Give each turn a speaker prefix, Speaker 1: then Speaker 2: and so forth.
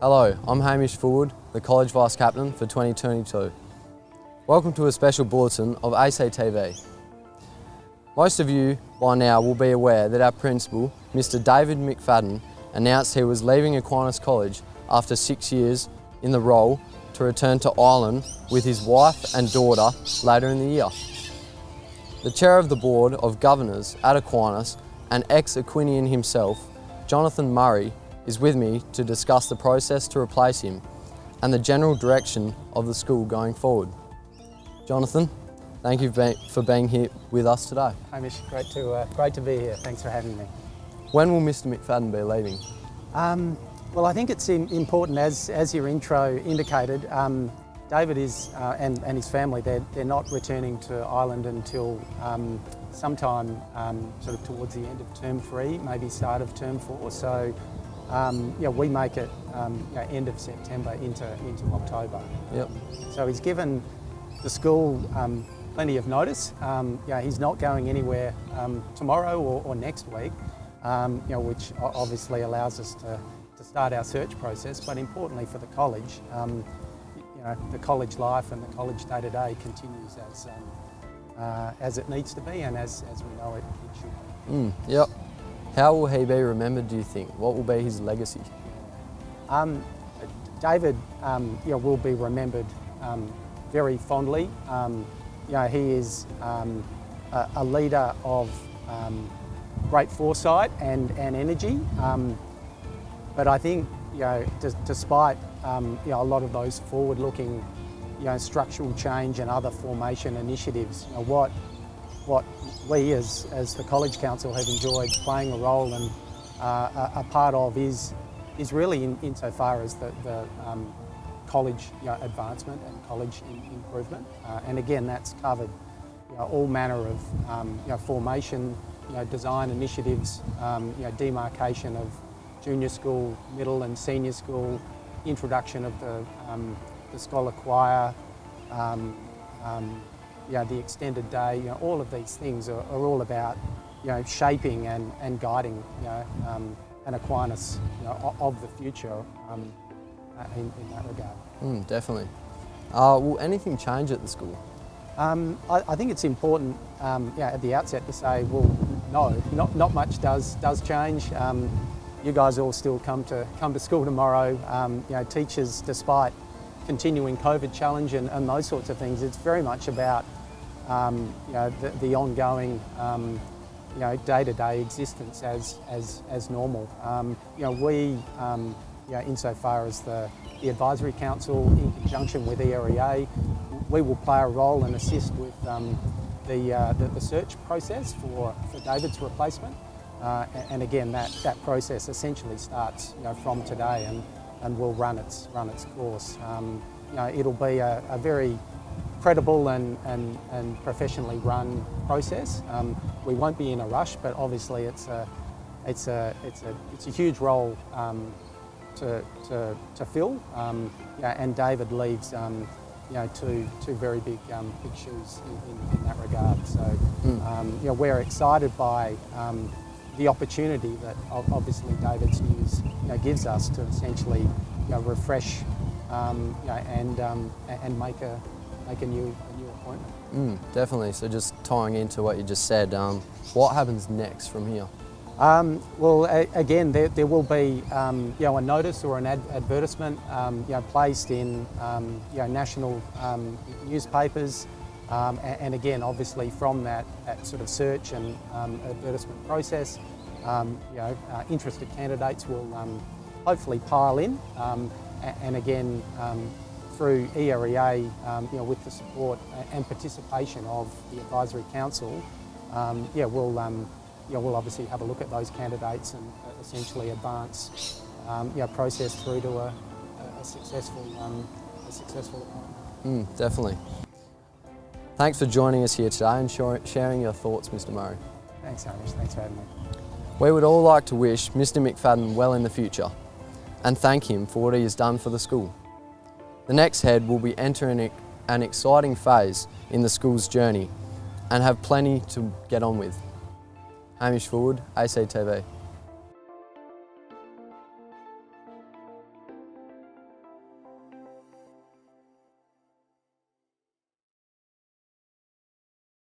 Speaker 1: Hello, I'm Hamish Forward, the College Vice Captain for 2022. Welcome to a special bulletin of ACTV. Most of you by now will be aware that our Principal, Mr David McFadden, announced he was leaving Aquinas College after 6 years in the role to return to Ireland with his wife and daughter later in the year. The Chair of the Board of Governors at Aquinas and ex-Aquinian himself, Jonathan Murray, is with me to discuss the process to replace him and the general direction of the school going forward. Jonathan, thank you for being here with us today.
Speaker 2: Hamish, great to be here. Thanks for having me.
Speaker 1: When will Mr McFadden be leaving?
Speaker 2: Well, I think it's important, as your intro indicated, David is and his family, they're not returning to Ireland until sometime sort of towards the end of term 3, maybe start of term 4. So we make it end of September into October.
Speaker 1: Yep.
Speaker 2: So he's given the school plenty of notice. He's not going anywhere tomorrow or next week, which obviously allows us to start our search process. But importantly for the college, the college life and the college day-to-day continues as it needs to be and as we know it should be.
Speaker 1: Yep. How will he be remembered, do you think? What will be his legacy?
Speaker 2: David will be remembered very fondly. He is a leader of great foresight and energy. But I think, despite a lot of those forward-looking, structural change and other formation initiatives, what we as the College Council have enjoyed playing a role and a part of is really insofar as the college advancement and college improvement. And again, that's covered all manner of formation, design initiatives, demarcation of junior school, middle and senior school, introduction of the scholar choir, the extended day. All of these things are all about shaping and guiding an Aquinas of the future in that regard.
Speaker 1: Definitely. Will anything change at the school?
Speaker 2: I think it's important at the outset to say, well, no, not much does change. You guys all still come to school tomorrow. Teachers, despite continuing COVID challenge and those sorts of things, it's very much about the ongoing day-to-day existence as normal. We insofar as the Advisory Council in conjunction with EREA, we will play a role and assist with the search process for David's replacement. And again, that process essentially starts from today and will run its course. It'll be a very credible and professionally run process. We won't be in a rush, but obviously it's a huge role to fill. And David leaves two very big shoes in that regard. So we're excited by the opportunity that obviously David's news gives us to essentially refresh and make a new appointment.
Speaker 1: Definitely. So just tying into what you just said, what happens next from here?
Speaker 2: Well, again, there will be a notice or an advertisement placed in national newspapers. And again, obviously from that sort of search and advertisement process, interested candidates will hopefully pile in. And again, through EREA, with the support and participation of the Advisory Council, we'll obviously have a look at those candidates and essentially advance process through to a successful appointment.
Speaker 1: Definitely. Thanks for joining us here today and sharing your thoughts, Mr Murray.
Speaker 2: Thanks, Hamish. Thanks for having me.
Speaker 1: We would all like to wish Mr McFadden well in the future and thank him for what he has done for the school. The next head will be entering an exciting phase in the school's journey and have plenty to get on with. Hamish Forward, ACTV.